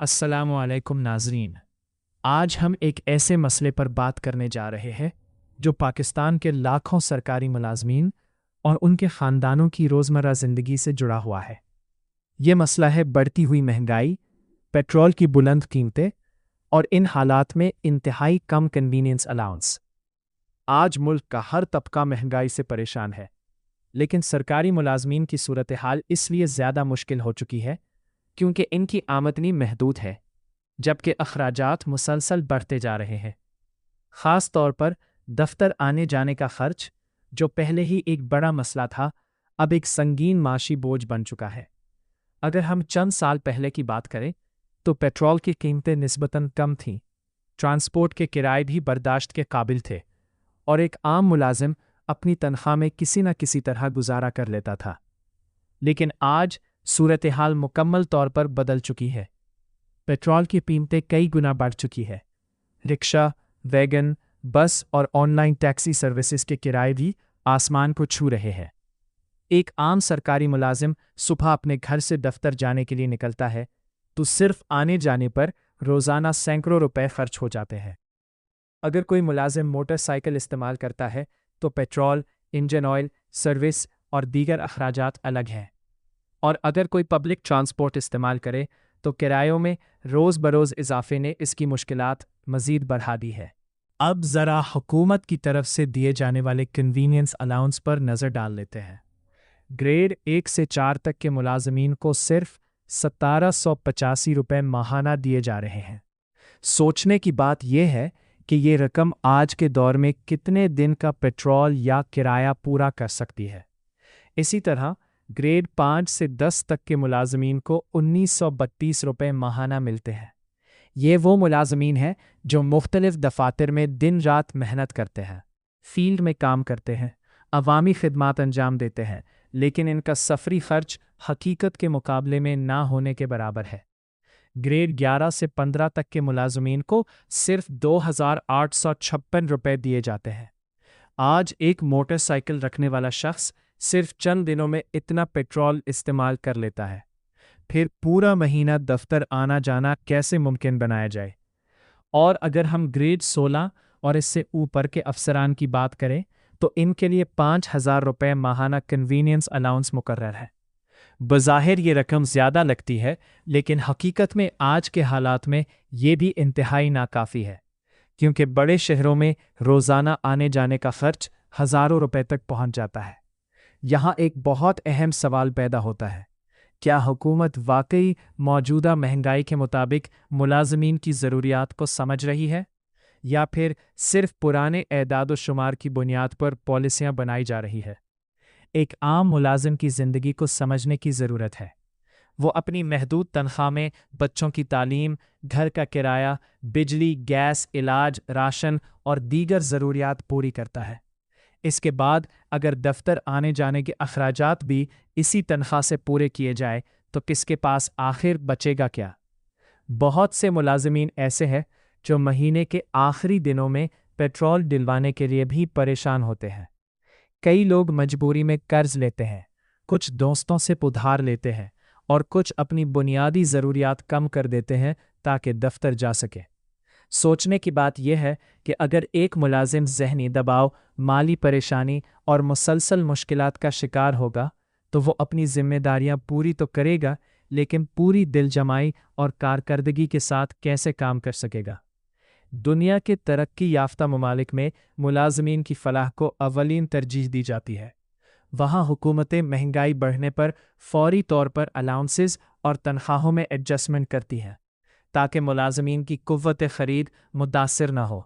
अस्सलामु अलैकुम नाज़रीन। आज हम एक ऐसे मसले पर बात करने जा रहे हैं जो पाकिस्तान के लाखों सरकारी मुलाजमीन और उनके ख़ानदानों की रोज़मर्रा ज़िंदगी से जुड़ा हुआ है। ये मसला है बढ़ती हुई महंगाई, पेट्रोल की बुलंद कीमतें और इन हालात में इंतहाई कम कन्वीनियंस अलाउंस। आज मुल्क का हर तबका महंगाई से परेशान है, लेकिन सरकारी मुलाजमीन की सूरत हाल इसलिए ज़्यादा मुश्किल हो चुकी है क्योंकि इनकी आमदनी महदूद है, जबकि अखराजात मुसलसल बढ़ते जा रहे हैं। ख़ास तौर पर दफ्तर आने जाने का खर्च, जो पहले ही एक बड़ा मसला था, अब एक संगीन माशी बोझ बन चुका है। अगर हम चंद साल पहले की बात करें तो पेट्रोल की कीमतें निस्बतन कम थीं, ट्रांसपोर्ट के किराए भी बर्दाश्त के काबिल थे और एक आम मुलाजिम अपनी तनख्वाह में किसी न किसी तरह गुजारा कर लेता था। लेकिन आज सूरत हाल मुकम्मल तौर पर बदल चुकी है। पेट्रोल की कीमतें कई गुना बढ़ चुकी है। रिक्शा, वैगन, बस और ऑनलाइन टैक्सी सर्विसेज के किराए भी आसमान को छू रहे हैं। एक आम सरकारी मुलाजिम सुबह अपने घर से दफ्तर जाने के लिए निकलता है तो सिर्फ आने जाने पर रोज़ाना सैकड़ों रुपए खर्च हो जाते हैं। अगर कोई मुलाजिम मोटरसाइकिल इस्तेमाल करता है तो पेट्रोल, इंजन ऑयल, सर्विस और दीगर अखराजात अलग हैं। और अगर कोई पब्लिक ट्रांसपोर्ट इस्तेमाल करे तो किरायों में रोज़ बरोज़ इजाफे ने इसकी मुश्किलात मज़ीद बढ़ा दी है। अब ज़रा हुकूमत की तरफ से दिए जाने वाले कन्वीनियंस अलाउंस पर नज़र डाल लेते हैं। ग्रेड 1 से 4 तक के मुलाजमीन को सिर्फ 1785 रुपये माहाना दिए जा रहे हैं। सोचने की बात यह है कि ये रकम आज के दौर में कितने दिन का पेट्रोल या किराया पूरा कर सकती है। इसी तरह ग्रेड 5 से 10 तक के मुलाजमीन को 1932 रुपये माहाना मिलते हैं। ये वो मुलाजमीन हैं जो मुख्तलिफ दफातर में दिन रात मेहनत करते हैं, फील्ड में काम करते हैं, अवामी खिदमात अंजाम देते हैं, लेकिन इनका सफरी खर्च हकीकत के मुकाबले में ना होने के बराबर है। ग्रेड 11 से 15 तक के मुलाजमीन को सिर्फ 2856 रुपये दिए जाते हैं। आज एक मोटरसाइकिल रखने वाला शख्स सिर्फ चंद दिनों में इतना पेट्रोल इस्तेमाल कर लेता है। फिर पूरा महीना दफ्तर आना जाना कैसे मुमकिन बनाया जाए? और अगर हम ग्रेड 16 और इससे ऊपर के अफसरान की बात करें तो इनके लिए 5000 रुपये माहाना कन्वीनियंस अलाउंस मुकर्रर है। बज़ाहिर ये रकम ज़्यादा लगती है, लेकिन हकीकत में आज के हालात में ये भी इंतहाई नाकाफ़ी है, क्योंकि बड़े शहरों में रोज़ाना आने जाने का खर्च हज़ारों रुपए तक पहुंच जाता है। यहाँ एक बहुत अहम सवाल पैदा होता है, क्या हुकूमत वाकई मौजूदा महंगाई के मुताबिक मुलाजमीन की ज़रूरियात को समझ रही है, या फिर सिर्फ पुराने एदाद व शुमार की बुनियाद पर पॉलिसियाँ बनाई जा रही है? एक आम मुलाजिम की ज़िंदगी को समझने की ज़रूरत है। वो अपनी महदूद तनख्वाह में बच्चों की तालीम, घर का किराया, बिजली, गैस, इलाज, राशन और दीगर ज़रूरियात पूरी करता है। इसके बाद अगर दफ्तर आने जाने के अखराजात भी इसी तनख्वाह से पूरे किए जाए तो किसके पास आखिर बचेगा क्या? बहुत से मुलाजमीन ऐसे हैं जो महीने के आखिरी दिनों में पेट्रोल दिलवाने के लिए भी परेशान होते हैं। कई लोग मजबूरी में कर्ज लेते हैं, कुछ दोस्तों से उधार लेते हैं और कुछ अपनी बुनियादी ज़रूरियात कम कर देते हैं ताकि दफ्तर जा सके। सोचने की बात यह है कि अगर एक मुलाजिम ज़हनी दबाव, माली परेशानी और मुसलसल मुश्किलात का शिकार होगा तो वो अपनी जिम्मेदारियां पूरी तो करेगा, लेकिन पूरी दिल जमाई और कारकर्दगी के साथ कैसे काम कर सकेगा? दुनिया के तरक्की याफ्ता ममालिक में मुलाजमीन की फलाह को अवलीन तरजीह दी जाती है। वहाँ हुकूमतें महंगाई बढ़ने पर फौरी तौर पर अलाउंसेस और तनख्वाहों में एडजस्टमेंट करती हैं ताकि मुलाजमीन की कुव्वत ख़रीद मुतासिर न हो।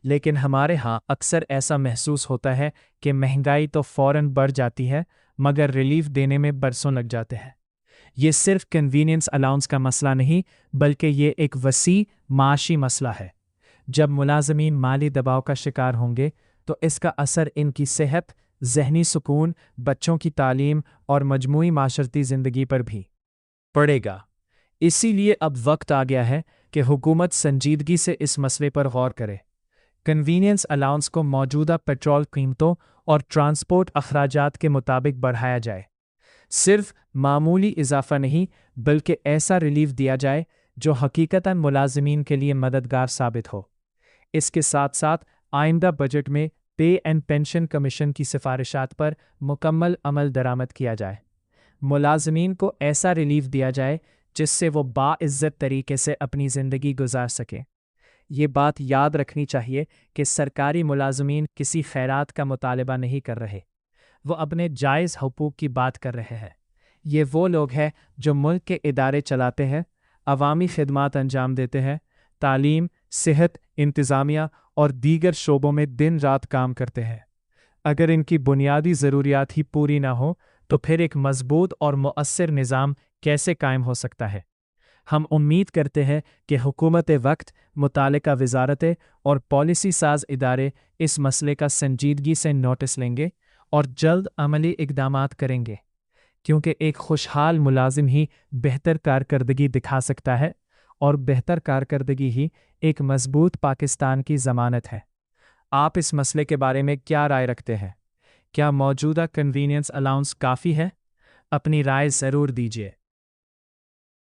लेकिन हमारे यहाँ अक्सर ऐसा महसूस होता है कि महंगाई तो फ़ौरन बढ़ जाती है, मगर रिलीफ देने में बरसों लग जाते हैं। ये सिर्फ कन्वीनियंस अलाउंस का मसला नहीं, बल्कि ये एक वसी माशी मसला है। जब मुलाजमीन माली दबाव का शिकार होंगे तो इसका असर इनकी सेहत, ज़हनी सुकून, बच्चों की तालीम और मजमूई माशरती ज़िंदगी पर भी पड़ेगा। इसीलिए अब वक्त आ गया है कि हुकूमत संजीदगी से इस मसले पर गौर करे। कन्वीनियंस अलाउंस को मौजूदा पेट्रोल कीमतों और ट्रांसपोर्ट अखराजात के मुताबिक बढ़ाया जाए। सिर्फ मामूली इजाफा नहीं, बल्कि ऐसा रिलीफ दिया जाए جو حقیقتاً ملازمین کے لیے مددگار ثابت ہو۔ اس کے ساتھ ساتھ آئندہ بجٹ میں پے اینڈ پینشن کمیشن کی سفارشات پر مکمل عمل درآمد کیا جائے۔ ملازمین کو ایسا ریلیف دیا جائے جس سے وہ باعزت طریقے سے اپنی زندگی گزار سکیں۔ یہ بات یاد رکھنی چاہیے کہ سرکاری ملازمین کسی خیرات کا مطالبہ نہیں کر رہے، وہ اپنے جائز حقوق کی بات کر رہے ہیں۔ یہ وہ لوگ ہیں جو ملک کے ادارے چلاتے ہیں، عوامی خدمات انجام دیتے ہیں، تعلیم، صحت، انتظامیہ اور دیگر شعبوں میں دن رات کام کرتے ہیں۔ اگر ان کی بنیادی ضروریات ہی پوری نہ ہوں تو پھر ایک مضبوط اور مؤثر نظام کیسے قائم ہو سکتا ہے؟ ہم امید کرتے ہیں کہ حکومت وقت، متعلقہ وزارتیں اور پالیسی ساز ادارے اس مسئلے کا سنجیدگی سے نوٹس لیں گے اور جلد عملی اقدامات کریں گے، کیونکہ ایک خوشحال ملازم ہی بہتر کارکردگی دکھا سکتا ہے، اور بہتر کارکردگی ہی ایک مضبوط پاکستان کی ضمانت ہے۔ آپ اس مسئلے کے بارے میں کیا رائے رکھتے ہیں؟ کیا موجودہ کنوینئنس الاؤنس کافی ہے؟ اپنی رائے ضرور دیجیے۔